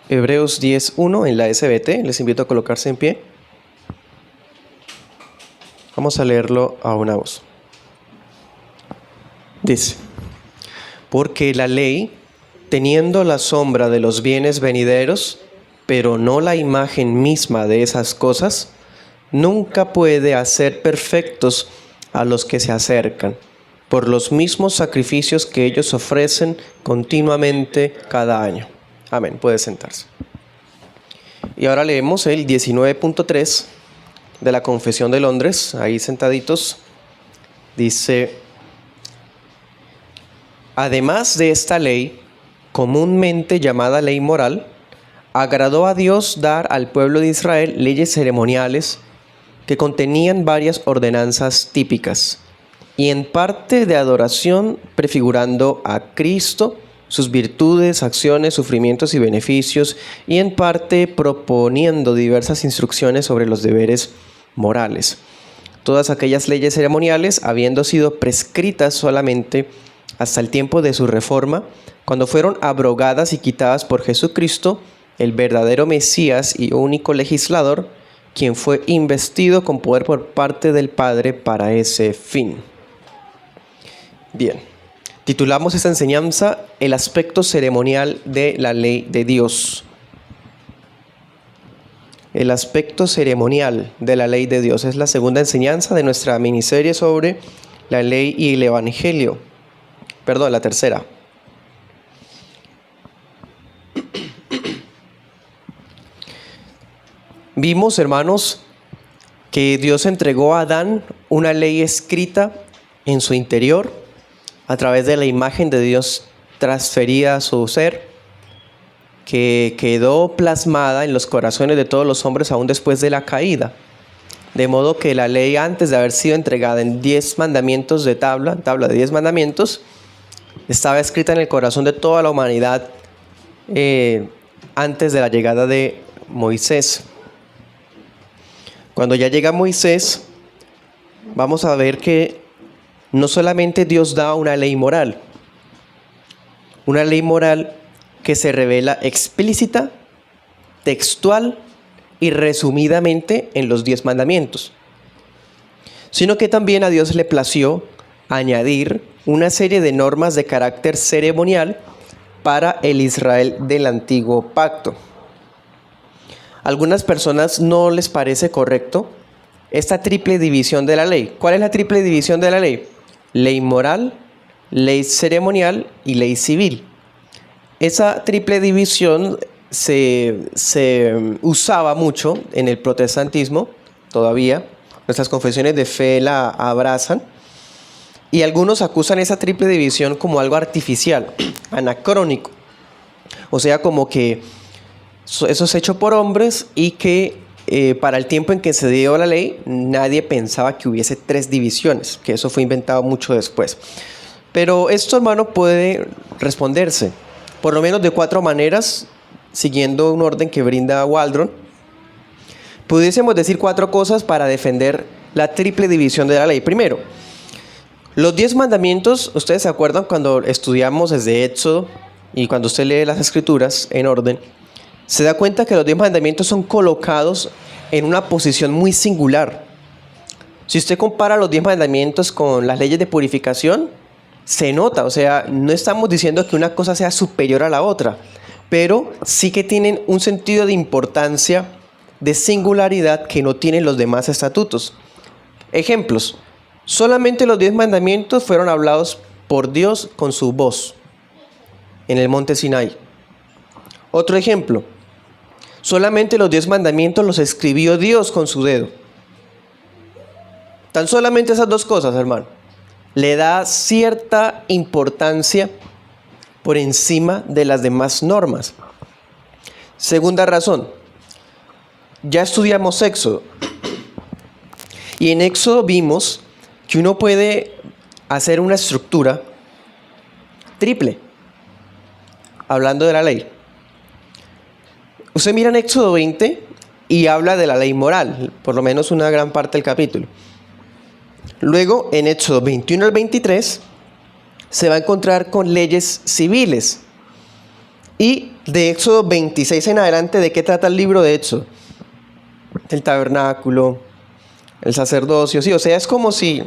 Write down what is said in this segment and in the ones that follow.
Hebreos 10:1 en la SBT. Les invito a colocarse en pie. Vamos a leerlo a una voz. Dice: porque la ley, teniendo la sombra de los bienes venideros, pero no la imagen misma de esas cosas, nunca puede hacer perfectos a los que se acercan, por los mismos sacrificios que ellos ofrecen continuamente cada año. Amén. Puede sentarse. Y ahora leemos el 19.3 de la Confesión de Londres, ahí sentaditos. Dice: además de esta ley, comúnmente llamada ley moral, agradó a Dios dar al pueblo de Israel leyes ceremoniales que contenían varias ordenanzas típicas y en parte de adoración, prefigurando a Cristo, sus virtudes, acciones, sufrimientos y beneficios, y en parte proponiendo diversas instrucciones sobre los deberes morales. Todas aquellas leyes ceremoniales, habiendo sido prescritas solamente hasta el tiempo de su reforma, cuando fueron abrogadas y quitadas por Jesucristo, el verdadero Mesías y único legislador, quien fue investido con poder por parte del Padre para ese fin. Bien, titulamos esta enseñanza El aspecto ceremonial de la ley de Dios. El aspecto ceremonial de la ley de Dios es la segunda enseñanza de nuestra miniserie sobre la ley y el evangelio. Perdón, la tercera. Vimos, hermanos, que Dios entregó a Adán una ley escrita en su interior a través de la imagen de Dios transferida a su ser, que quedó plasmada en los corazones de todos los hombres aún después de la caída. De modo que la ley, antes de haber sido entregada en 10 mandamientos de tabla de 10 mandamientos, estaba escrita en el corazón de toda la humanidad antes de la llegada de Moisés. Cuando ya llega Moisés, vamos a ver que no solamente Dios da una ley moral que se revela explícita, textual y resumidamente en los 10 mandamientos, sino que también a Dios le plació añadir una serie de normas de carácter ceremonial para el Israel del antiguo pacto. A algunas personas no les parece correcto esta triple división de la ley. ¿Cuál es la triple división de la ley? Ley moral, ley ceremonial y ley civil. Esa triple división se usaba mucho en el protestantismo, todavía. Nuestras confesiones de fe la abrazan. Y algunos acusan esa triple división como algo artificial, anacrónico. O sea, como que eso es hecho por hombres y que para el tiempo en que se dio la ley, nadie pensaba que hubiese 3 divisiones, que eso fue inventado mucho después. Pero esto, hermano, puede responderse por lo menos de 4 maneras, siguiendo un orden que brinda Waldron. Pudiésemos decir 4 cosas para defender la triple división de la ley. Primero, los 10 mandamientos, ustedes se acuerdan cuando estudiamos desde Éxodo y cuando usted lee las escrituras en orden, se da cuenta que los 10 mandamientos son colocados en una posición muy singular. Si usted compara los 10 mandamientos con las leyes de purificación, se nota, o sea, no estamos diciendo que una cosa sea superior a la otra, pero sí que tienen un sentido de importancia, de singularidad que no tienen los demás estatutos. Ejemplos: solamente los 10 mandamientos fueron hablados por Dios con su voz en el monte Sinaí. Otro ejemplo: solamente los 10 mandamientos los escribió Dios con su dedo. Tan solamente esas 2 cosas, hermano, le da cierta importancia por encima de las demás normas. Segunda razón: ya estudiamos Éxodo. Y en Éxodo vimos que uno puede hacer una estructura triple, hablando de la ley. Usted mira en Éxodo 20 y habla de la ley moral, por lo menos una gran parte del capítulo. Luego, en Éxodo 21 al 23, se va a encontrar con leyes civiles. Y De Éxodo 26 en adelante, ¿de qué trata el libro de Éxodo? El tabernáculo, el sacerdocio, sí, o sea, es como si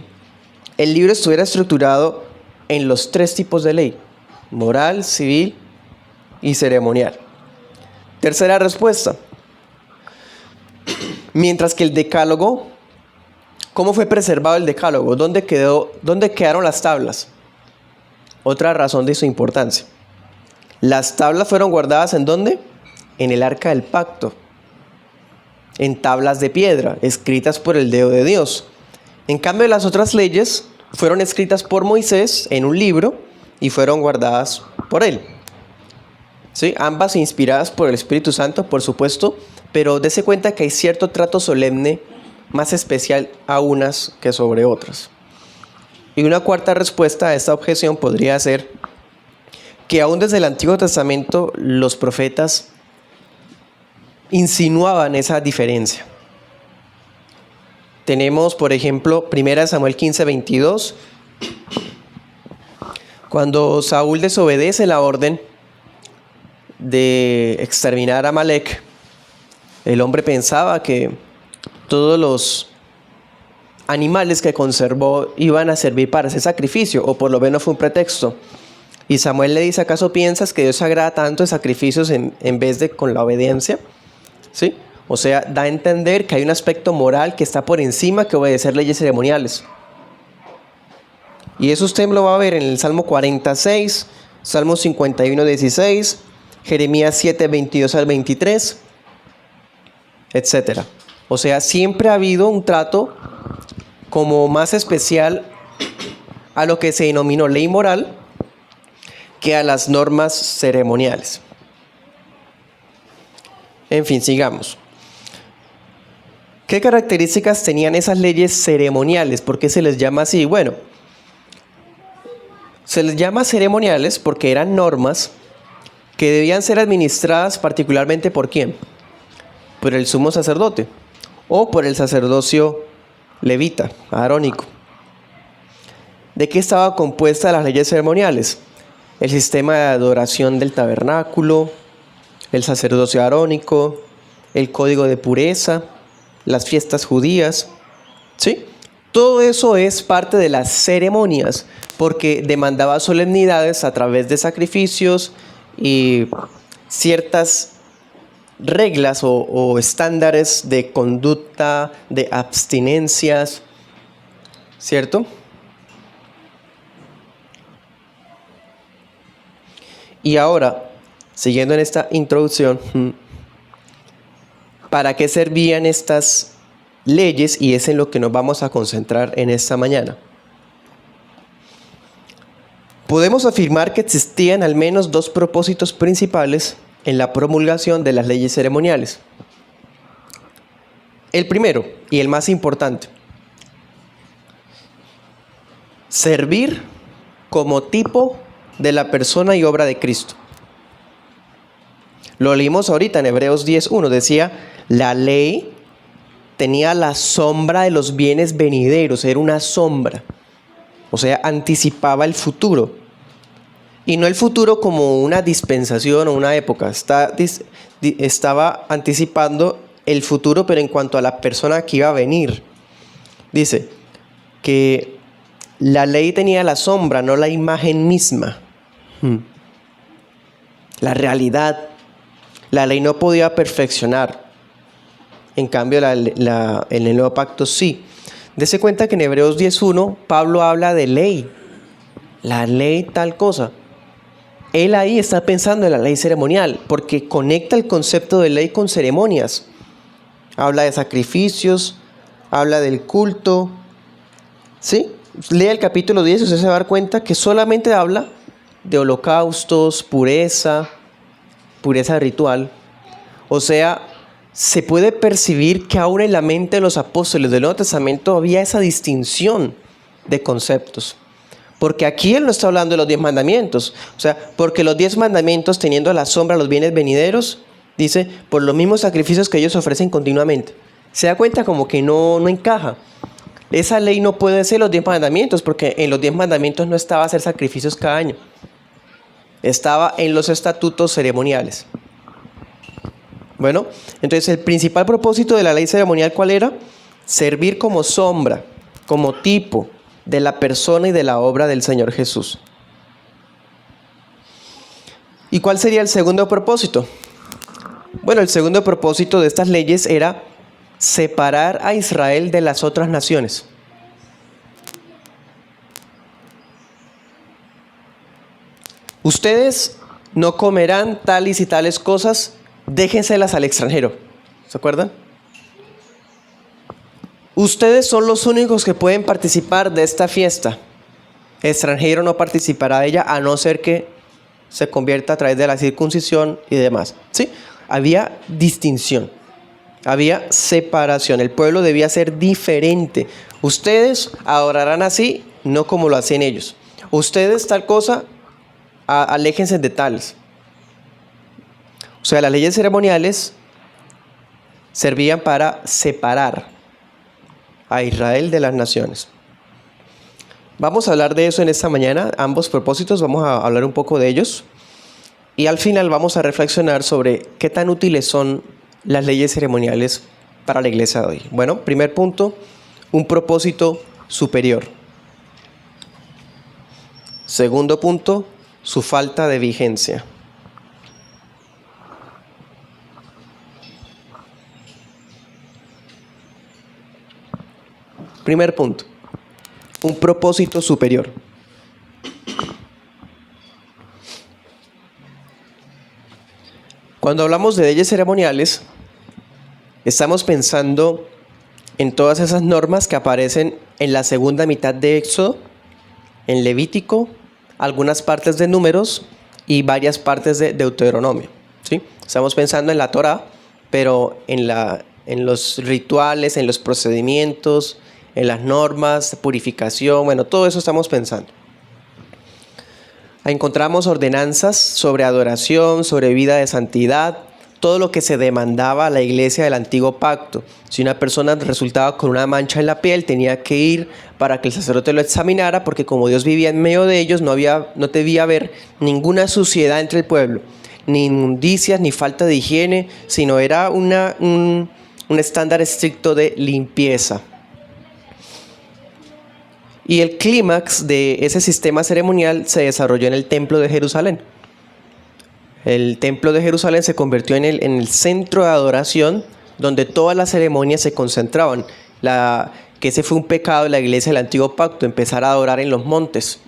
el libro estuviera estructurado en los 3 tipos de ley: moral, civil y ceremonial. Tercera respuesta. Mientras que el decálogo, ¿cómo fue preservado el decálogo? ¿Dónde quedaron las tablas? Otra razón de su importancia. Las tablas fueron guardadas ¿en dónde? En el arca del pacto, en tablas de piedra, escritas por el dedo de Dios. En cambio, las otras leyes fueron escritas por Moisés en un libro y fueron guardadas por él. ¿Sí? Ambas inspiradas por el Espíritu Santo, por supuesto, pero dése cuenta que hay cierto trato solemne más especial a unas que sobre otras. Y una cuarta respuesta a esta objeción podría ser que aún desde el Antiguo Testamento los profetas insinuaban esa diferencia. Tenemos, por ejemplo, 1 Samuel 15:22, cuando Saúl desobedece la orden de exterminar a Amalek. El hombre pensaba que todos los animales que conservó iban a servir para ese sacrificio, o por lo menos fue un pretexto. Y Samuel le dice: ¿acaso piensas que Dios agrada tanto de sacrificios en vez de con la obediencia? ¿Sí? O sea, da a entender que hay un aspecto moral que está por encima que obedecer leyes ceremoniales. Y eso usted lo va a ver en el Salmo 46, Salmo 51:16, Jeremías 7:22 al 23, etc. O sea, siempre ha habido un trato como más especial a lo que se denominó ley moral que a las normas ceremoniales. En fin, sigamos. ¿Qué características tenían esas leyes ceremoniales? ¿Por qué se les llama así? Bueno, se les llama ceremoniales porque eran normas que debían ser administradas particularmente ¿por quién? Por el sumo sacerdote o por el sacerdocio levita, arónico. ¿De qué estaba compuesta las leyes ceremoniales? El sistema de adoración del tabernáculo, el sacerdocio arónico, el código de pureza, las fiestas judías, ¿sí? Todo eso es parte de las ceremonias porque demandaba solemnidades a través de sacrificios y ciertas reglas o estándares de conducta, de abstinencias, ¿cierto? Y ahora, siguiendo en esta introducción, ¿para qué servían estas leyes? Y es en lo que nos vamos a concentrar en esta mañana. Podemos afirmar que existían al menos 2 propósitos principales en la promulgación de las leyes ceremoniales. El primero, y el más importante, servir como tipo de la persona y obra de Cristo. Lo leímos ahorita en Hebreos 10:1, decía: la ley tenía la sombra de los bienes venideros, era una sombra, o sea, anticipaba el futuro. Y no el futuro como una dispensación o una época, estaba anticipando el futuro, pero en cuanto a la persona que iba a venir. Dice que la ley tenía la sombra, no la imagen misma. La realidad. La ley no podía perfeccionar. En cambio, en el nuevo pacto sí. Dese cuenta que en Hebreos 10:1 Pablo habla de ley. La ley tal cosa. Él ahí está pensando en la ley ceremonial porque conecta el concepto de ley con ceremonias. Habla de sacrificios, habla del culto. ¿Sí? Lea el capítulo 10 y usted se va a dar cuenta que solamente habla de holocaustos, pureza ritual. O sea, se puede percibir que aún en la mente de los apóstoles del Nuevo Testamento había esa distinción de conceptos. Porque aquí él no está hablando de los 10 mandamientos. O sea, porque los 10 mandamientos, teniendo a la sombra los bienes venideros, dice, por los mismos sacrificios que ellos ofrecen continuamente. Se da cuenta como que no encaja. Esa ley no puede ser los 10 mandamientos, porque en los 10 mandamientos no estaba hacer sacrificios cada año. Estaba en los estatutos ceremoniales. Bueno, entonces el principal propósito de la ley ceremonial, ¿cuál era? Servir como sombra, como tipo de la persona y de la obra del Señor Jesús. ¿Y cuál sería el segundo propósito? Bueno, el segundo propósito de estas leyes era separar a Israel de las otras naciones. Ustedes no comerán tales y tales cosas, déjenselas al extranjero. ¿Se acuerdan? Ustedes son los únicos que pueden participar de esta fiesta. Extranjero no participará de ella a no ser que se convierta a través de la circuncisión y demás. ¿Sí? Había distinción, había separación. El pueblo debía ser diferente. Ustedes adorarán así, no como lo hacen ellos. Ustedes tal cosa, aléjense de tales. O sea, las leyes ceremoniales servían para separar a Israel de las naciones. Vamos a hablar de eso en esta mañana, ambos propósitos, vamos a hablar un poco de ellos. Y al final vamos a reflexionar sobre qué tan útiles son las leyes ceremoniales para la iglesia de hoy. Bueno, primer punto, un propósito superior. Segundo punto, su falta de vigencia. Primer punto, un propósito superior. Cuando hablamos de leyes ceremoniales, estamos pensando en todas esas normas que aparecen en la segunda mitad de Éxodo, en Levítico, algunas partes de Números y varias partes de Deuteronomio. ¿Sí? Estamos pensando en la Torá, pero en los rituales, en los procedimientos, en las normas de purificación, bueno, todo eso estamos pensando. Encontramos ordenanzas sobre adoración, sobre vida de santidad, todo lo que se demandaba a la iglesia del antiguo pacto. Si una persona resultaba con una mancha en la piel, tenía que ir para que el sacerdote lo examinara, porque como Dios vivía en medio de ellos, no debía haber ninguna suciedad entre el pueblo, ni inmundicias, ni falta de higiene, sino era un estándar estricto de limpieza. Y el clímax de ese sistema ceremonial se desarrolló en el Templo de Jerusalén. El Templo de Jerusalén se convirtió en el centro de adoración donde todas las ceremonias se concentraban. Que ese fue un pecado de la iglesia del Antiguo Pacto, empezar a adorar en los montes.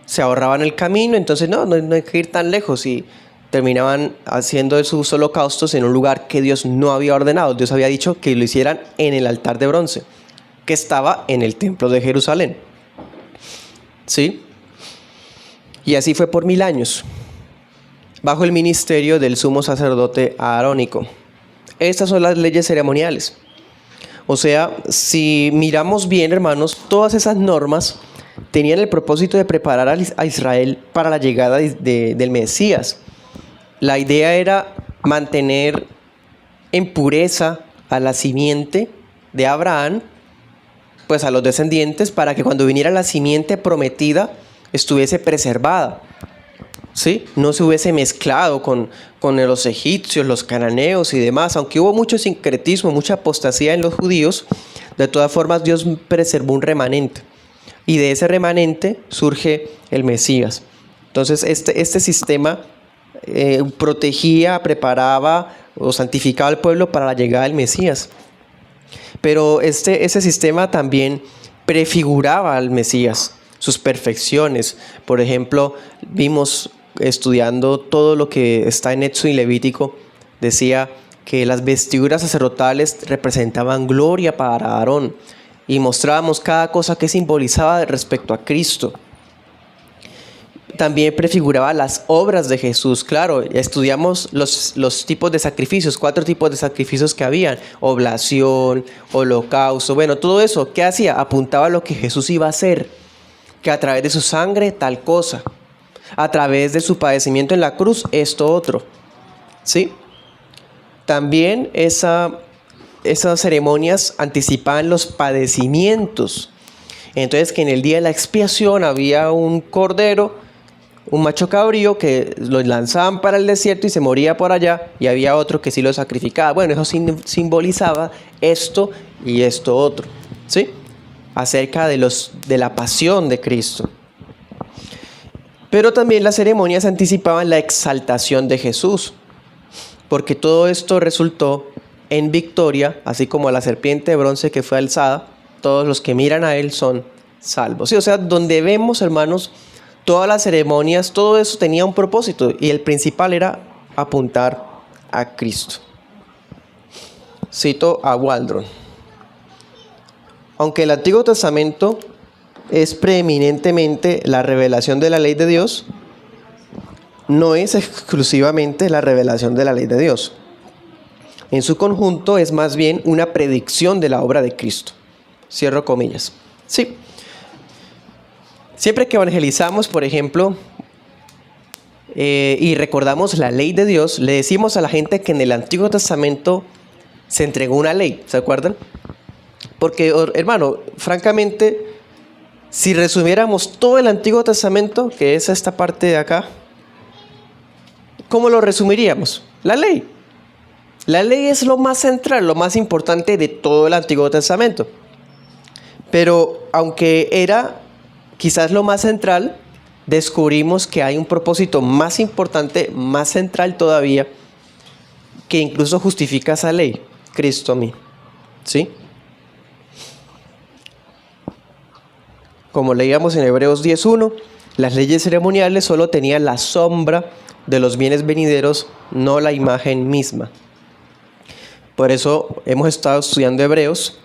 Se ahorraban el camino, entonces no hay que ir tan lejos y terminaban haciendo sus holocaustos en un lugar que Dios no había ordenado. Dios había dicho que lo hicieran en el altar de bronce, que estaba en el Templo de Jerusalén. ¿Sí? Y así fue por 1000 años, bajo el ministerio del sumo sacerdote arónico. Estas son las leyes ceremoniales. O sea, si miramos bien, hermanos, todas esas normas tenían el propósito de preparar a Israel para la llegada del Mesías. La idea era mantener en pureza a la simiente de Abraham, pues a los descendientes, para que cuando viniera la simiente prometida estuviese preservada, ¿sí? No se hubiese mezclado con los egipcios, los cananeos y demás. Aunque hubo mucho sincretismo, mucha apostasía en los judíos, de todas formas Dios preservó un remanente, y de ese remanente surge el Mesías. Entonces este sistema protegía, preparaba o santificaba al pueblo para la llegada del Mesías. Pero ese sistema también prefiguraba al Mesías, sus perfecciones. Por ejemplo, vimos estudiando todo lo que está en Éxodo y Levítico, decía que las vestiduras sacerdotales representaban gloria para Aarón y mostrábamos cada cosa que simbolizaba respecto a Cristo. También prefiguraba las obras de Jesús. Claro, estudiamos los tipos de sacrificios, 4 tipos de sacrificios que habían: oblación, holocausto. Bueno, todo eso, ¿qué hacía? Apuntaba a lo que Jesús iba a hacer, que a través de su sangre tal cosa, a través de su padecimiento en la cruz esto otro, ¿sí? También esas ceremonias anticipaban los padecimientos. Entonces, que en el día de la expiación había un cordero un macho cabrío que lo lanzaban para el desierto y se moría por allá, y había otro que sí lo sacrificaba. Bueno, eso simbolizaba esto y esto otro, ¿sí? Acerca de la pasión de Cristo. Pero también las ceremonias anticipaban la exaltación de Jesús, porque todo esto resultó en victoria, así como la serpiente de bronce que fue alzada, todos los que miran a él son salvos. Sí, o sea, donde vemos, hermanos, todas las ceremonias, todo eso tenía un propósito, y el principal era apuntar a Cristo. Cito a Waldron. Aunque el Antiguo Testamento es preeminentemente la revelación de la ley de Dios, no es exclusivamente la revelación de la ley de Dios. En su conjunto es más bien una predicción de la obra de Cristo. Cierro comillas. Sí. Siempre que evangelizamos, por ejemplo, y recordamos la ley de Dios, le decimos a la gente que en el Antiguo Testamento se entregó una ley, ¿se acuerdan? Porque, hermano, francamente, si resumiéramos todo el Antiguo Testamento, que es esta parte de acá, ¿cómo lo resumiríamos? La ley. La ley es lo más central, lo más importante de todo el Antiguo Testamento. Pero aunque era quizás lo más central, descubrimos que hay un propósito más importante, más central todavía, que incluso justifica esa ley, Cristo a mí. ¿Sí? Como leíamos en Hebreos 10:1, las leyes ceremoniales solo tenían la sombra de los bienes venideros, no la imagen misma. Por eso hemos estado estudiando Hebreos,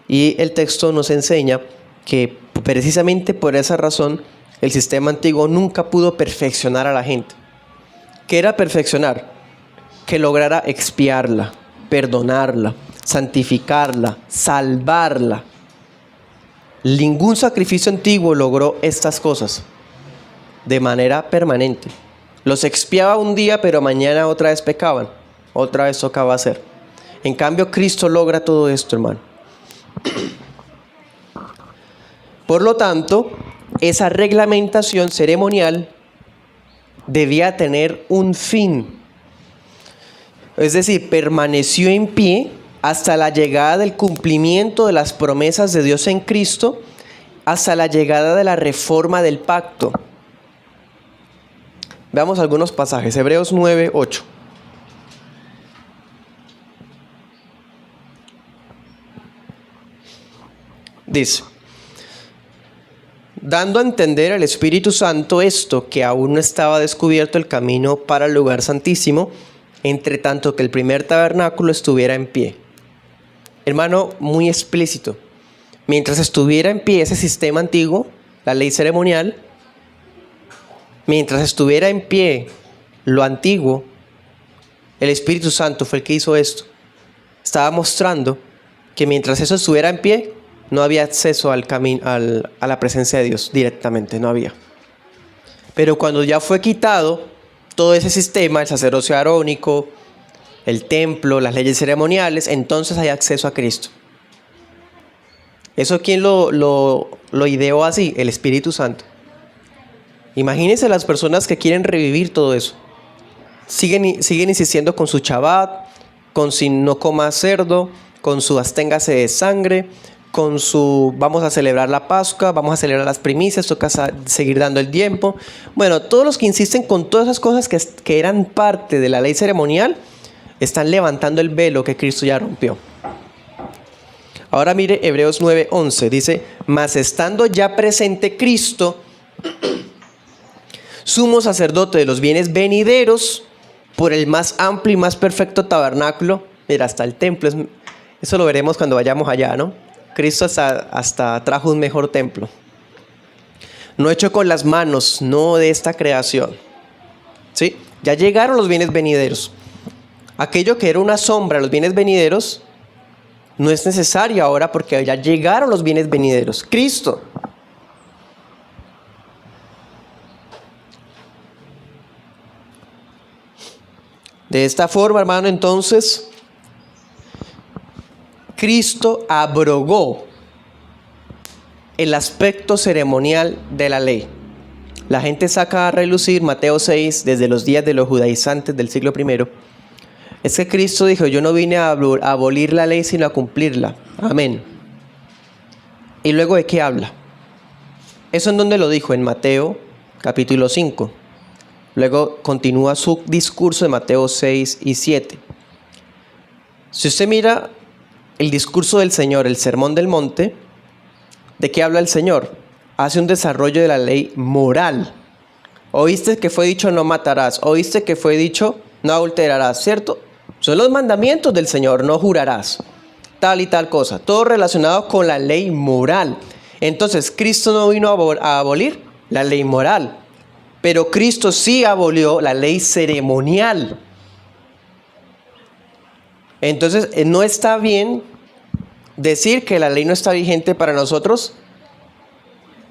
y el texto nos enseña que precisamente por esa razón el sistema antiguo nunca pudo perfeccionar a la gente. ¿Qué era perfeccionar? Que lograra expiarla, perdonarla, santificarla, salvarla. Ningún sacrificio antiguo logró estas cosas de manera permanente. Los expiaba un día, pero mañana otra vez pecaban, otra vez tocaba hacer. En cambio, Cristo logra todo esto, hermano. Por lo tanto, esa reglamentación ceremonial debía tener un fin. Es decir, permaneció en pie hasta la llegada del cumplimiento de las promesas de Dios en Cristo, hasta la llegada de la reforma del pacto. Veamos algunos pasajes. Hebreos 9:8. Dice: dando a entender al Espíritu Santo esto, que aún no estaba descubierto el camino para el lugar santísimo, entre tanto que el primer tabernáculo estuviera en pie. Hermano, muy explícito. Mientras estuviera en pie ese sistema antiguo, la ley ceremonial, mientras estuviera en pie lo antiguo, el Espíritu Santo fue el que hizo esto. Estaba mostrando que mientras eso estuviera en pie, no había acceso al camino, a la presencia de Dios directamente, no había. Pero cuando ya fue quitado todo ese sistema, el sacerdocio arónico, el templo, las leyes ceremoniales, entonces hay acceso a Cristo. ¿Eso quién lo ideó así? El Espíritu Santo. Imagínense las personas que quieren revivir todo eso. Siguen insistiendo con su Shabbat, con si no coma cerdo, con su absténgase de sangre, con su vamos a celebrar la Pascua, vamos a celebrar las primicias, toca seguir dando el tiempo. Bueno, todos los que insisten con todas esas cosas que eran parte de la ley ceremonial, están levantando el velo que Cristo ya rompió. Ahora mire Hebreos 9:11, dice: mas estando ya presente Cristo, sumo sacerdote de los bienes venideros, por el más amplio y más perfecto tabernáculo. Mira, hasta el templo, eso lo veremos cuando vayamos allá, ¿no? Cristo hasta trajo un mejor templo. No hecho con las manos, no de esta creación. ¿Sí? Ya llegaron los bienes venideros. Aquello que era una sombra, los bienes venideros, no es necesario ahora porque ya llegaron los bienes venideros. Cristo. De esta forma, hermano, entonces, Cristo abrogó el aspecto ceremonial de la ley. la gente saca a relucir Mateo 6 desde los días de los judaizantes del siglo I, es que Cristo dijo, yo no vine a abolir la ley, sino a cumplirla. Amén. ¿Y luego de qué habla? ¿Eso en dónde lo dijo? En Mateo capítulo 5. Luego continúa su discurso de Mateo 6 y 7. Si usted mira el discurso del Señor, el Sermón del Monte, ¿de qué habla el Señor? Hace un desarrollo de la ley moral. Oíste que fue dicho no matarás, oíste que fue dicho no adulterarás, ¿cierto? Son los mandamientos del Señor, no jurarás, tal y tal cosa, todo relacionado con la ley moral. Entonces, Cristo no vino a abolir la ley moral, pero Cristo sí abolió la ley ceremonial. Entonces, no está bien decir que la ley no está vigente para nosotros,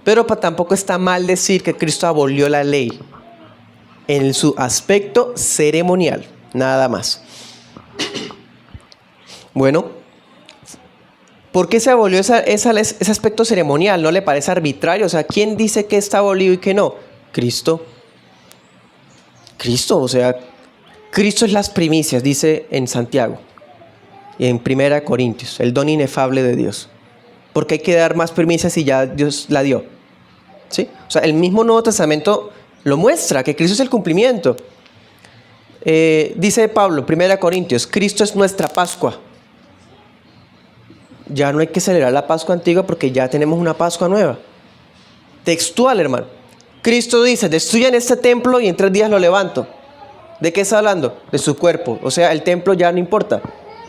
pero tampoco está mal decir que Cristo abolió la ley en su aspecto ceremonial, nada más. Bueno, ¿por qué se abolió ese aspecto ceremonial? ¿No le parece arbitrario? O sea, ¿quién dice que está abolido y que no? Cristo. Cristo, o sea, Cristo es las primicias, dice en Santiago y en 1 Corintios, el don inefable de Dios. Porque hay que dar más primicias si ya Dios la dio. ¿Sí? O sea, el mismo Nuevo Testamento lo muestra, que Cristo es el cumplimiento. Dice Pablo, 1 Corintios, Cristo es nuestra Pascua. Ya no hay que celebrar la Pascua antigua porque ya tenemos una Pascua nueva. Textual, hermano. Cristo dice, destruyan este templo y en 3 días lo levanto. ¿De qué está hablando? De su cuerpo. O sea, el templo ya no importa,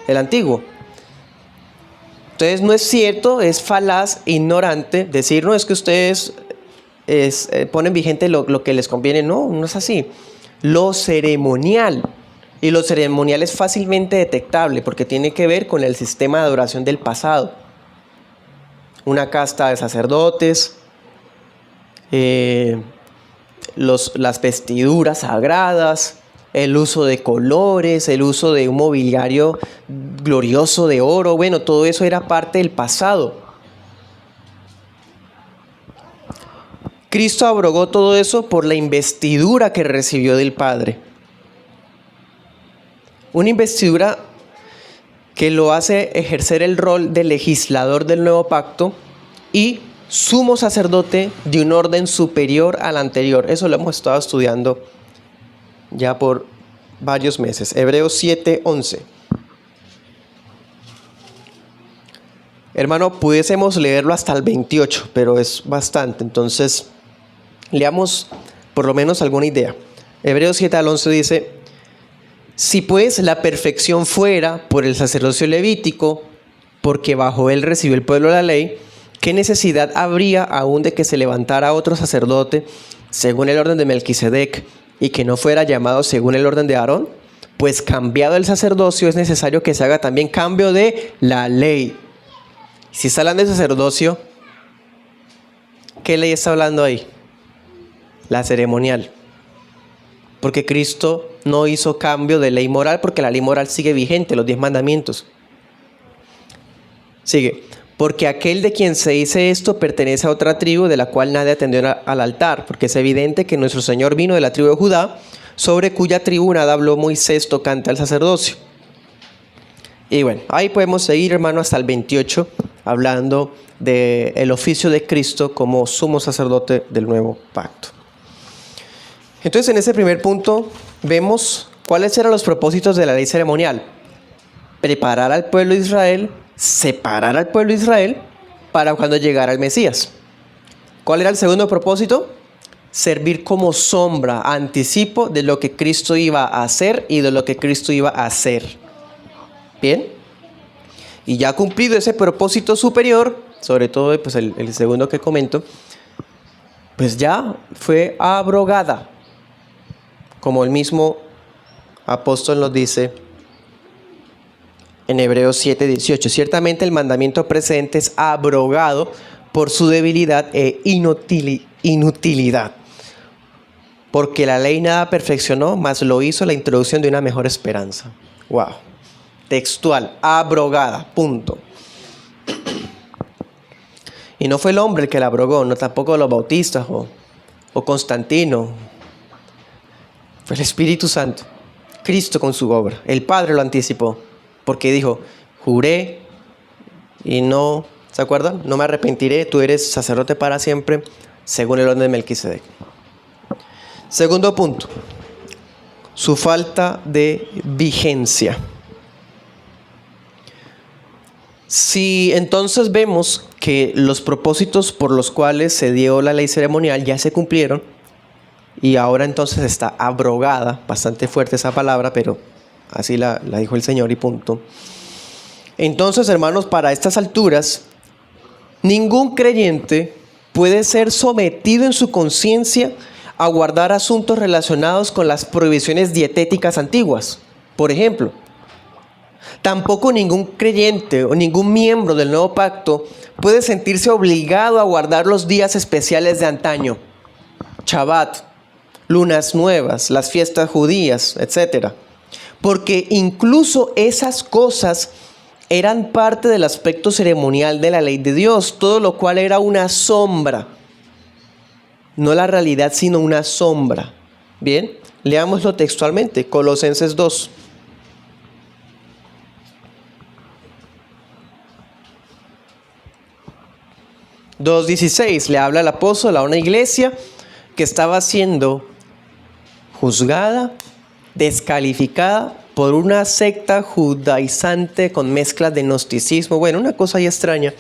el antiguo. Entonces no es cierto, es falaz, ignorante decir, no, es que ustedes ponen vigente lo que les conviene. No, no es así. Lo ceremonial. Y lo ceremonial es fácilmente detectable porque tiene que ver con el sistema de adoración del pasado. Una casta de sacerdotes, las vestiduras sagradas, el uso de colores, el uso de un mobiliario glorioso de oro. Bueno, todo eso era parte del pasado. Cristo abrogó todo eso por la investidura que recibió del Padre. Una investidura que lo hace ejercer el rol de legislador del nuevo pacto y sumo sacerdote de un orden superior al anterior. Eso lo hemos estado estudiando ya por varios meses. Hebreos 7:11. Hermano, pudiésemos leerlo hasta el 28, pero es bastante. Entonces, leamos por lo menos alguna idea. Hebreos 7:11 dice: si pues la perfección fuera por el sacerdocio levítico, porque bajo él recibió el pueblo la ley, ¿qué necesidad habría aún de que se levantara otro sacerdote según el orden de Melquisedec y que no fuera llamado según el orden de Aarón? Pues cambiado el sacerdocio es necesario que se haga también cambio de la ley. Si está hablando de sacerdocio, ¿qué ley está hablando ahí? La ceremonial. Porque Cristo no hizo cambio de ley moral porque la ley moral sigue vigente, los 10 mandamientos. Sigue. Porque aquel de quien se dice esto pertenece a otra tribu de la cual nadie atendió al altar, porque es evidente que nuestro Señor vino de la tribu de Judá, sobre cuya tribu nada habló Moisés tocante al sacerdocio. Y bueno, ahí podemos seguir, hermano, hasta el 28, hablando del oficio de Cristo como sumo sacerdote del nuevo pacto. Entonces, en ese primer punto vemos cuáles eran los propósitos de la ley ceremonial. Preparar al pueblo de Israel, separar al pueblo de Israel para cuando llegara el Mesías. ¿Cuál era el segundo propósito? Servir como sombra, anticipo de lo que Cristo iba a hacer y de lo que Cristo iba a hacer. Bien. Y ya cumplido ese propósito superior, sobre todo pues el segundo que comento, pues ya fue abrogada. Como el mismo apóstol nos dice en Hebreos 7:18. Ciertamente el mandamiento presente es abrogado por su debilidad e inutilidad. Porque la ley nada perfeccionó, mas lo hizo la introducción de una mejor esperanza. Wow. Textual, abrogada, punto. Y no fue el hombre el que la abrogó, no tampoco los bautistas o o Constantino. Fue el Espíritu Santo, Cristo con su obra. El Padre lo anticipó, porque dijo, juré y no, ¿se acuerdan? No me arrepentiré, tú eres sacerdote para siempre, según el orden de Melquisedec. Segundo punto, su falta de vigencia. Si entonces vemos que los propósitos por los cuales se dio la ley ceremonial ya se cumplieron, y ahora entonces está abrogada, bastante fuerte esa palabra, pero así la dijo el Señor y punto. Entonces, hermanos, para estas alturas, ningún creyente puede ser sometido en su conciencia a guardar asuntos relacionados con las prohibiciones dietéticas antiguas. Por ejemplo, tampoco ningún creyente o ningún miembro del nuevo pacto puede sentirse obligado a guardar los días especiales de antaño, Shabbat, lunas nuevas, las fiestas judías, etc. Porque incluso esas cosas eran parte del aspecto ceremonial de la ley de Dios, todo lo cual era una sombra. No la realidad, sino una sombra. Bien, leámoslo textualmente, Colosenses 2. Le habla el apóstol a una iglesia que estaba siendo juzgada, descalificada por una secta judaizante con mezclas de gnosticismo. Bueno, una cosa ahí extraña.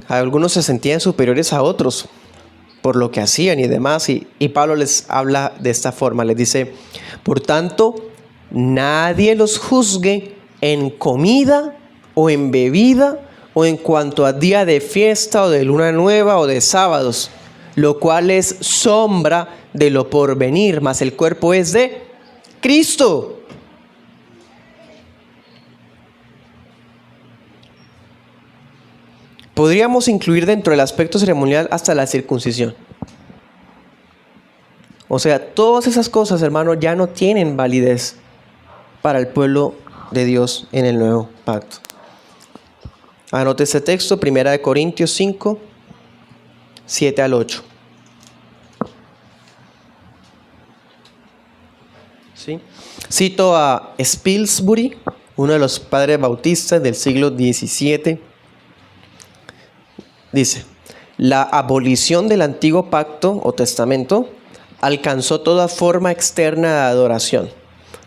Algunos se sentían superiores a otros por lo que hacían y demás. Y Pablo les habla de esta forma. Les dice, por tanto, nadie los juzgue en comida o en bebida o en cuanto a día de fiesta o de luna nueva o de sábados, lo cual es sombra de lo porvenir, mas el cuerpo es de Cristo. Podríamos incluir dentro del aspecto ceremonial hasta la circuncisión. O sea, todas esas cosas, hermanos, ya no tienen validez para el pueblo de Dios en el nuevo pacto. Anote este texto, 1 Corintios 5, 7 al 8. ¿Sí? Cito a Spilsbury, uno de los padres bautistas del siglo XVII. Dice, la abolición del antiguo pacto o testamento alcanzó toda forma externa de adoración,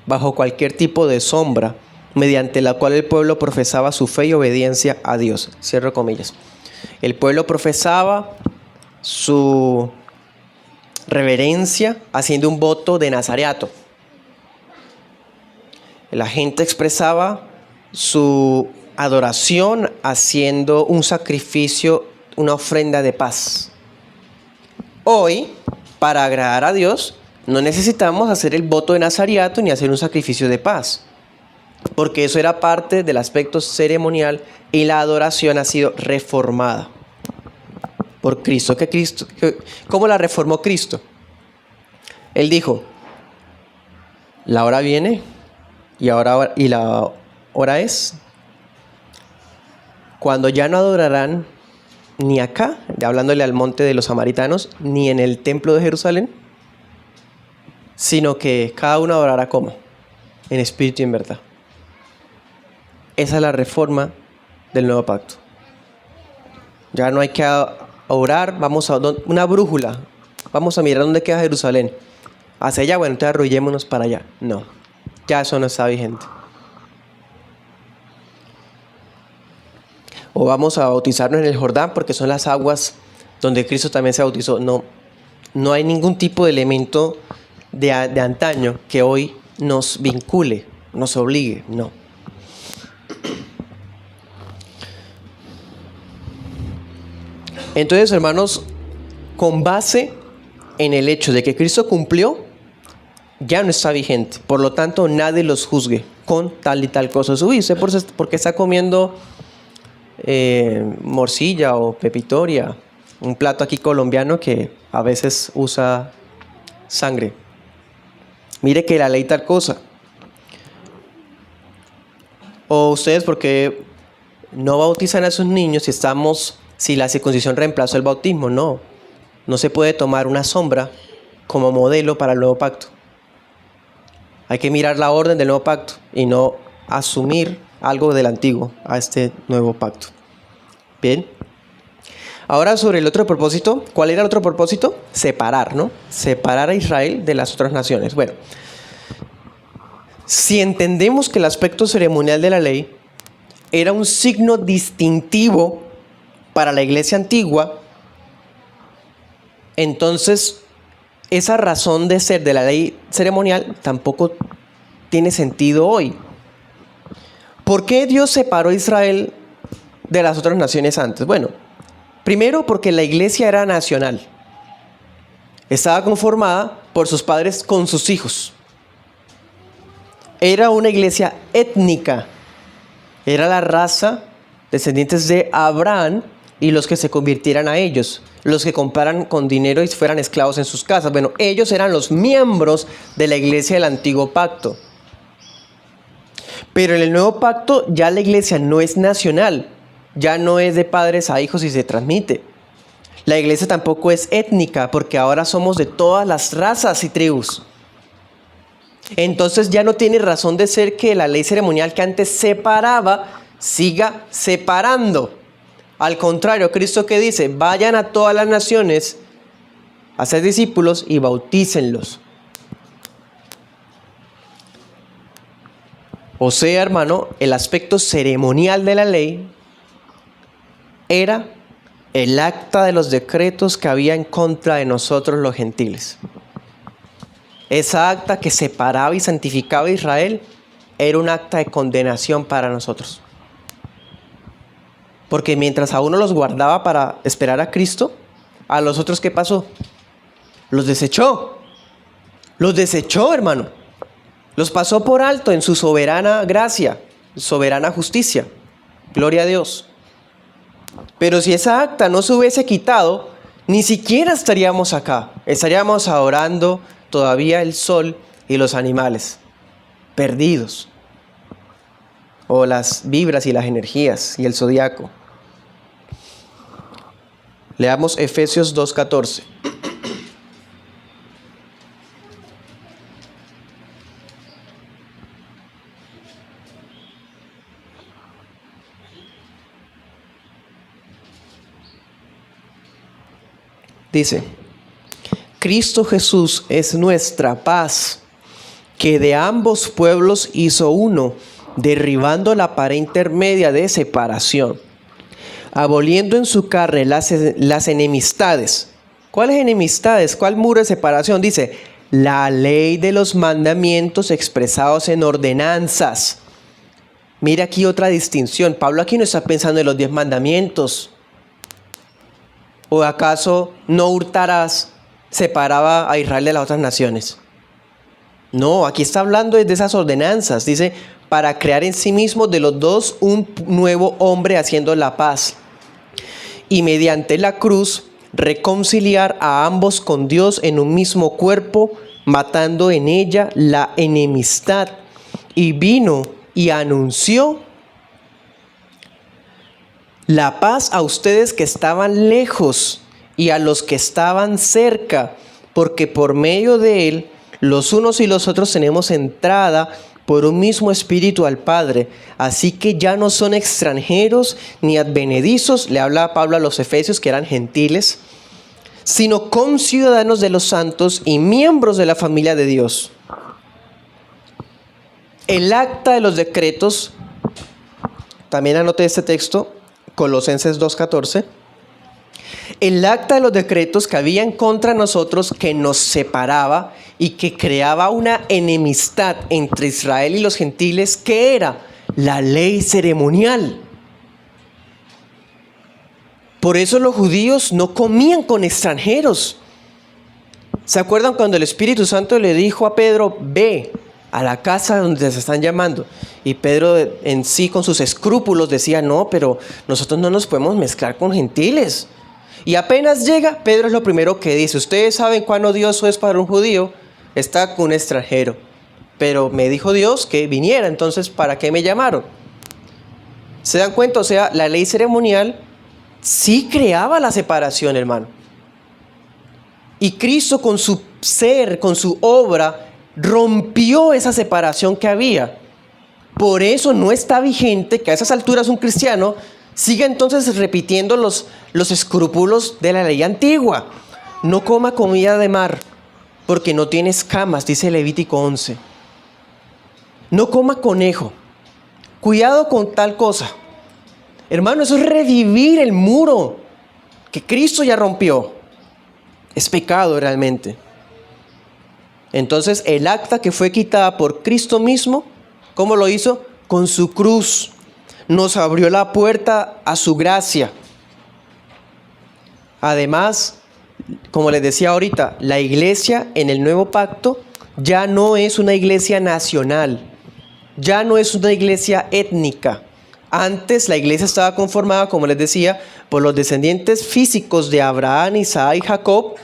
bajo cualquier tipo de sombra, mediante la cual el pueblo profesaba su fe y obediencia a Dios. Cierro comillas. El pueblo profesaba su reverencia haciendo un voto de nazareato. La gente expresaba su adoración haciendo un sacrificio, una ofrenda de paz. Hoy, para agradar a Dios, no necesitamos hacer el voto de nazareato ni hacer un sacrificio de paz, porque eso era parte del aspecto ceremonial y la adoración ha sido reformada por Cristo. ¿Cómo la reformó Cristo? Él dijo, la hora viene y la hora es cuando ya no adorarán ni acá, hablándole al monte de los samaritanos, ni en el templo de Jerusalén, sino que cada uno adorará ¿cómo? En espíritu y en verdad. Esa es la reforma del nuevo pacto. Ya no hay que orar, vamos a una brújula, vamos a mirar dónde queda Jerusalén. Hacia allá, bueno, entonces arrullémonos para allá. No, ya eso no está vigente. O vamos a bautizarnos en el Jordán porque son las aguas donde Cristo también se bautizó. No hay ningún tipo de elemento de antaño que hoy nos vincule, nos obligue, no. Entonces, hermanos, con base en el hecho de que Cristo cumplió, ya no está vigente. Por lo tanto, nadie los juzgue con tal y tal cosa. Uy, ¿usted porque está comiendo morcilla o pepitoria? Un plato aquí colombiano que a veces usa sangre. Mire que la ley tal cosa. O ustedes porque no bautizan a sus niños si la circuncisión reemplazó el bautismo. No. no se puede tomar una sombra como modelo para el nuevo pacto. Hay que mirar la orden del nuevo pacto y no asumir algo del antiguo a este nuevo pacto. Bien. Ahora sobre el otro propósito. ¿Cuál era el otro propósito? Separar, ¿no? Separar a Israel de las otras naciones. Bueno, si entendemos que el aspecto ceremonial de la ley era un signo distintivo para la iglesia antigua, entonces esa razón de ser de la ley ceremonial tampoco tiene sentido hoy. ¿Por qué Dios separó a Israel de las otras naciones antes? Bueno, primero porque la iglesia era nacional. Estaba conformada por sus padres con sus hijos. Era una iglesia étnica. Era la raza descendientes de Abraham y los que se convirtieran a ellos, los que compraran con dinero y fueran esclavos en sus casas. Bueno, ellos eran los miembros de la iglesia del antiguo pacto. Pero en el nuevo pacto ya la iglesia no es nacional, ya no es de padres a hijos y se transmite. La iglesia tampoco es étnica, porque ahora somos de todas las razas y tribus. Entonces ya no tiene razón de ser que la ley ceremonial que antes separaba siga separando. Al contrario, Cristo que dice, vayan a todas las naciones, a ser discípulos y bautícenlos. O sea, hermano, el aspecto ceremonial de la ley era el acta de los decretos que había en contra de nosotros los gentiles. Esa acta que separaba y santificaba a Israel era un acta de condenación para nosotros. Porque mientras a uno los guardaba para esperar a Cristo, a los otros ¿qué pasó? Los desechó. Los desechó, hermano. Los pasó por alto en su soberana gracia, soberana justicia. Gloria a Dios. Pero si esa acta no se hubiese quitado, ni siquiera estaríamos acá. Estaríamos adorando todavía el sol y los animales, perdidos. O las vibras y las energías y el zodiaco. Leamos Efesios 2:14. Dice, Cristo Jesús es nuestra paz, que de ambos pueblos hizo uno, derribando la pared intermedia de separación, aboliendo en su carne las enemistades. ¿Cuáles enemistades? ¿Cuál muro de separación? Dice, la ley de los mandamientos expresados en ordenanzas. Mira aquí otra distinción. Pablo aquí no está pensando en los 10 mandamientos. ¿O acaso no hurtarás separaba a Israel de las otras naciones? No, aquí está hablando de esas ordenanzas. Dice, para crear en sí mismo de los dos un nuevo hombre haciendo la paz. Y mediante la cruz reconciliar a ambos con Dios en un mismo cuerpo, matando en ella la enemistad. Y vino y anunció la paz a ustedes que estaban lejos y a los que estaban cerca, porque por medio de él los unos y los otros tenemos entrada por un mismo espíritu al Padre. Así que ya no son extranjeros ni advenedizos, le habla Pablo a los efesios que eran gentiles, sino conciudadanos de los santos y miembros de la familia de Dios. El acta de los decretos, también anoté este texto, Colosenses 2:14. El acta de los decretos que había en contra de nosotros, que nos separaba y que creaba una enemistad entre Israel y los gentiles, que era la ley ceremonial. Por eso los judíos no comían con extranjeros. ¿Se acuerdan cuando el Espíritu Santo le dijo a Pedro, ve a la casa donde se están llamando? Y Pedro en sí con sus escrúpulos decía, no, pero nosotros no nos podemos mezclar con gentiles. Y apenas llega, Pedro es lo primero que dice, ustedes saben cuán odioso es para un judío estar con un extranjero. Pero me dijo Dios que viniera, entonces ¿para qué me llamaron? ¿Se dan cuenta? O sea, la ley ceremonial sí creaba la separación, hermano. Y Cristo con su ser, con su obra, rompió esa separación que había. Por eso no está vigente que a esas alturas un cristiano siga entonces repitiendo los escrúpulos de la ley antigua. No coma comida de mar, porque no tiene escamas, dice Levítico 11. No coma conejo. Cuidado con tal cosa. Hermano, eso es revivir el muro que Cristo ya rompió. Es pecado realmente. Entonces, el acta que fue quitada por Cristo mismo, ¿cómo lo hizo? Con su cruz. Nos abrió la puerta a su gracia. Además, como les decía ahorita, la iglesia en el nuevo pacto ya no es una iglesia nacional, ya no es una iglesia étnica. Antes la iglesia estaba conformada, como les decía, por los descendientes físicos de Abraham, Isaac y Jacob,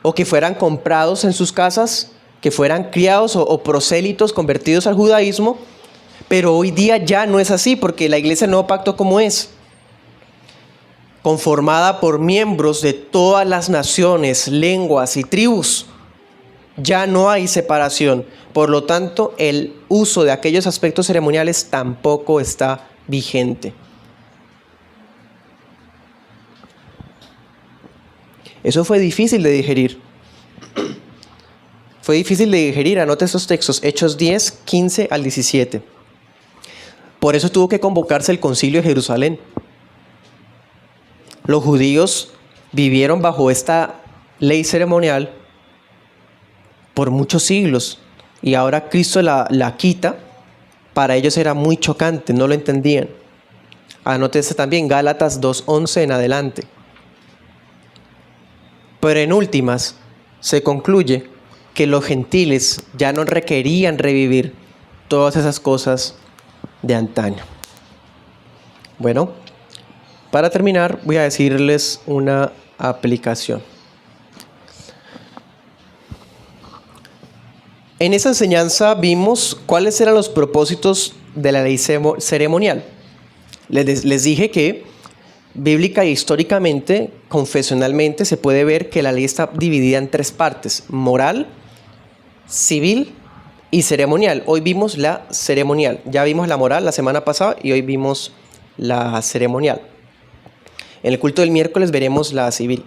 o que fueran comprados en sus casas, que fueran criados o prosélitos convertidos al judaísmo. Pero hoy día ya no es así, porque la iglesia del nuevo pacto, ¿cómo es? Conformada por miembros de todas las naciones, lenguas y tribus. Ya no hay separación. Por lo tanto, el uso de aquellos aspectos ceremoniales tampoco está vigente. Eso fue difícil de digerir. Fue difícil de digerir. Anote estos textos, Hechos 10, 15 al 17. Por eso tuvo que convocarse el Concilio de Jerusalén. Los judíos vivieron bajo esta ley ceremonial por muchos siglos y ahora Cristo la quita. Para ellos era muy chocante, no lo entendían. Anótese también Gálatas 2:11 en adelante. Pero en últimas se concluye que los gentiles ya no requerían revivir todas esas cosas de antaño. Bueno, para terminar voy a decirles una aplicación. En esa enseñanza vimos cuáles eran los propósitos de la ley ceremonial. Les dije que bíblica e históricamente, confesionalmente, se puede ver que la ley está dividida en tres partes: moral, civil y ceremonial. Hoy vimos la ceremonial. Ya vimos la moral la semana pasada y hoy vimos la ceremonial. En el culto del miércoles veremos la civil.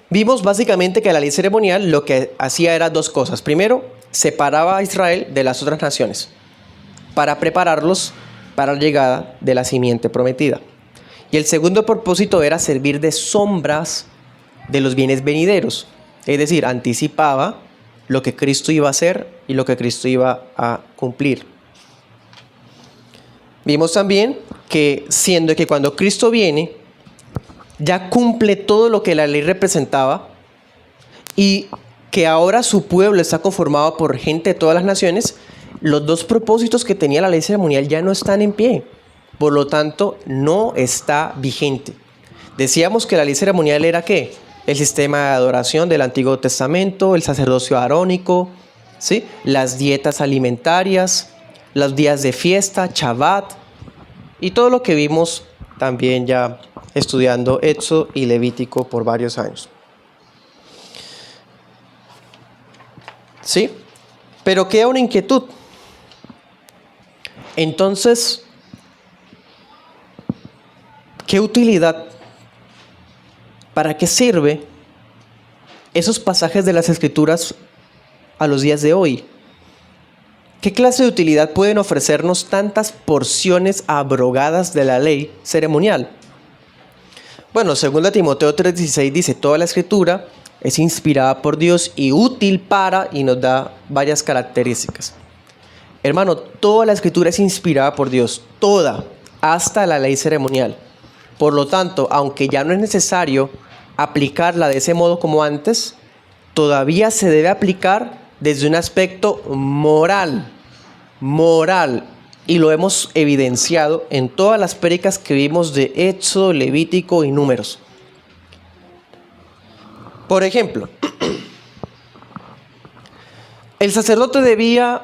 Vimos básicamente que la ley ceremonial lo que hacía era dos cosas. Primero, separaba a Israel de las otras naciones para prepararlos para la llegada de la simiente prometida. Y el segundo propósito era servir de sombras de los bienes venideros. Es decir, anticipaba lo que Cristo iba a hacer y lo que Cristo iba a cumplir. Vimos también que siendo que cuando Cristo viene, ya cumple todo lo que la ley representaba y que ahora su pueblo está conformado por gente de todas las naciones, los dos propósitos que tenía la ley ceremonial ya no están en pie. Por lo tanto, no está vigente. Decíamos que la ley ceremonial era ¿qué? El sistema de adoración del Antiguo Testamento, el sacerdocio arónico, ¿sí? Las dietas alimentarias, los días de fiesta, Shabbat, y todo lo que vimos también ya estudiando Éxodo y Levítico por varios años. ¿Sí? Pero queda una inquietud. Entonces, ¿qué utilidad? ¿Para qué sirve esos pasajes de las Escrituras a los días de hoy? ¿Qué clase de utilidad pueden ofrecernos tantas porciones abrogadas de la ley ceremonial? Bueno, 2 Timoteo 3:16 dice: toda la Escritura es inspirada por Dios y útil para, y nos da varias características. Hermano, toda la Escritura es inspirada por Dios, toda, hasta la ley ceremonial. Por lo tanto, aunque ya no es necesario aplicarla de ese modo como antes, todavía se debe aplicar desde un aspecto moral, y lo hemos evidenciado en todas las prédicas que vimos de Éxodo, Levítico y Números. Por ejemplo, el sacerdote debía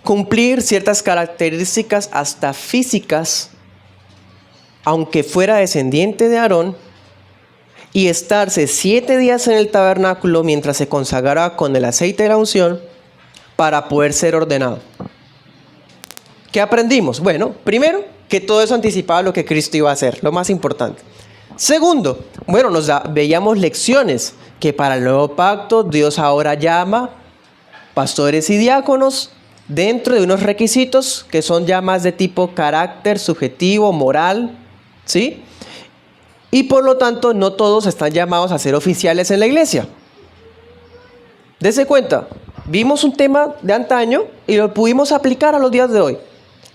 cumplir ciertas características hasta físicas, aunque fuera descendiente de Aarón, y estarse 7 días en el tabernáculo mientras se consagraba con el aceite de la unción para poder ser ordenado. ¿Qué aprendimos? Bueno, primero, que todo eso anticipaba lo que Cristo iba a hacer, lo más importante. Segundo, bueno, veíamos lecciones que para el nuevo pacto Dios ahora llama pastores y diáconos dentro de unos requisitos que son ya más de tipo carácter, subjetivo, moral, ¿sí? Y por lo tanto no todos están llamados a ser oficiales en la iglesia. Dese cuenta, vimos un tema de antaño y lo pudimos aplicar a los días de hoy.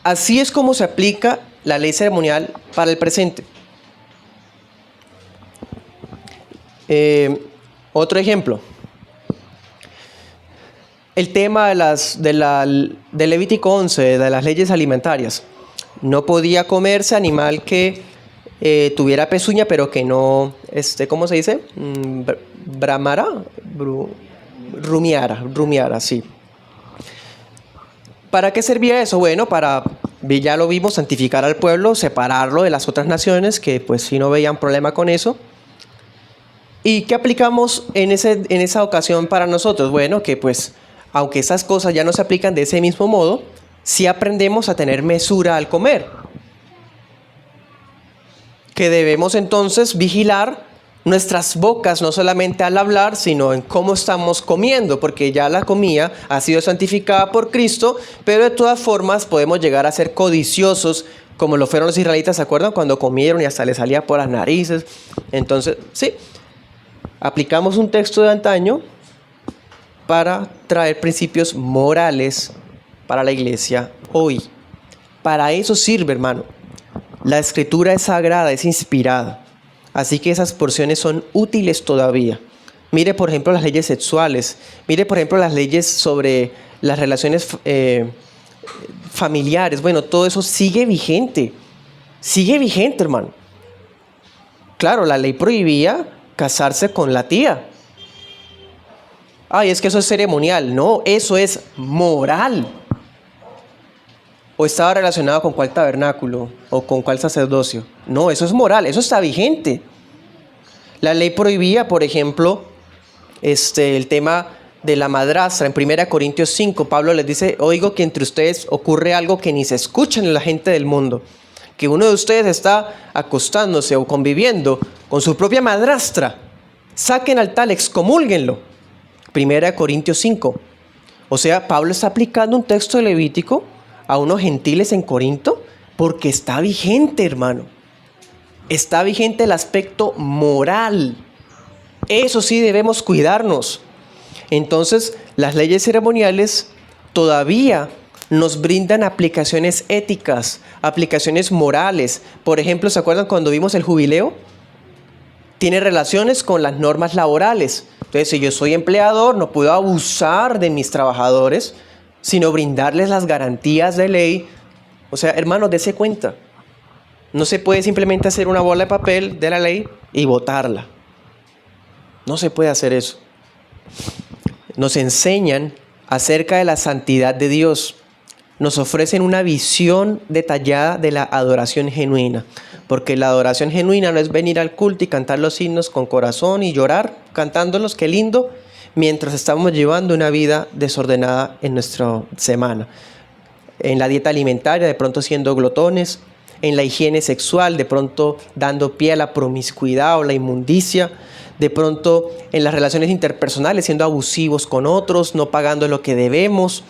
Así es como se aplica la ley ceremonial para el presente. Otro ejemplo. El tema de Levítico 11, de las leyes alimentarias. No podía comerse animal que tuviera pezuña, pero que no, ¿cómo se dice? Bramara, rumiara, sí. ¿Para qué servía eso? Bueno, ya lo vimos, santificar al pueblo, separarlo de las otras naciones que pues sí no veían problema con eso. ¿Y qué aplicamos en esa ocasión para nosotros? Bueno, que pues, aunque esas cosas ya no se aplican de ese mismo modo, sí aprendemos a tener mesura al comer. Que debemos entonces vigilar nuestras bocas, no solamente al hablar, sino en cómo estamos comiendo, porque ya la comida ha sido santificada por Cristo, pero de todas formas podemos llegar a ser codiciosos, como lo fueron los israelitas, ¿se acuerdan? Cuando comieron y hasta les salía por las narices. Entonces, sí, aplicamos un texto de antaño para traer principios morales para la iglesia hoy. Para eso sirve, hermano. La escritura es sagrada, es inspirada. Así que esas porciones son útiles todavía. Mire, por ejemplo, las leyes sexuales. Mire, por ejemplo, las leyes sobre las relaciones familiares. Bueno, todo eso sigue vigente. Sigue vigente, hermano. Claro, la ley prohibía casarse con la tía. Ay, es que eso es ceremonial. No, eso es moral. ¿O estaba relacionado con cuál tabernáculo o con cuál sacerdocio? No, eso es moral, eso está vigente. La ley prohibía, por ejemplo, el tema de la madrastra. En 1 Corintios 5, Pablo les dice, oigo que entre ustedes ocurre algo que ni se escucha en la gente del mundo. Que uno de ustedes está acostándose o conviviendo con su propia madrastra. Saquen al tal, excomúlguenlo. 1 Corintios 5. O sea, Pablo está aplicando un texto de Levítico a unos gentiles en Corinto porque está vigente, hermano. Está vigente el aspecto moral. Eso sí debemos cuidarnos. Entonces, las leyes ceremoniales todavía nos brindan aplicaciones éticas, aplicaciones morales. Por ejemplo, ¿se acuerdan cuando vimos el jubileo? Tiene relaciones con las normas laborales. Entonces, si yo soy empleador, no puedo abusar de mis trabajadores, sino brindarles las garantías de ley. O sea, hermanos, dése cuenta. No se puede simplemente hacer una bola de papel de la ley y botarla. No se puede hacer eso. Nos enseñan acerca de la santidad de Dios. Nos ofrecen una visión detallada de la adoración genuina. Porque la adoración genuina no es venir al culto y cantar los himnos con corazón y llorar cantándolos, qué lindo, mientras estamos llevando una vida desordenada en nuestra semana. En la dieta alimentaria, de pronto siendo glotones. En la higiene sexual, de pronto dando pie a la promiscuidad o la inmundicia. De pronto en las relaciones interpersonales, siendo abusivos con otros, no pagando lo que debemos.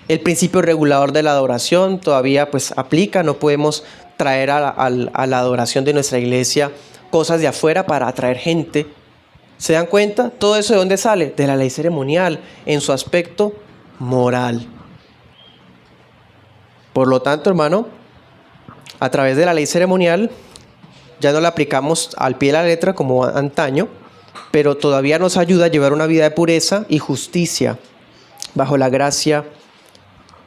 El principio regulador de la adoración todavía pues aplica. No podemos traer a la adoración de nuestra iglesia cosas de afuera para atraer gente. ¿Se dan cuenta? Todo eso ¿de dónde sale? De la ley ceremonial, en su aspecto moral. Por lo tanto, hermano, a través de la ley ceremonial ya no la aplicamos al pie de la letra como antaño, pero todavía nos ayuda a llevar una vida de pureza y justicia bajo la gracia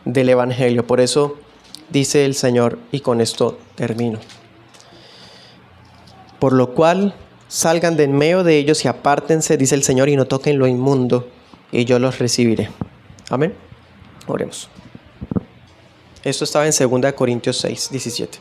del Evangelio. Por eso dice el Señor, y con esto termino. Por lo cual salgan de en medio de ellos y apártense, dice el Señor, y no toquen lo inmundo, y yo los recibiré. Amén. Oremos. Esto estaba en 2 Corintios 6, 17.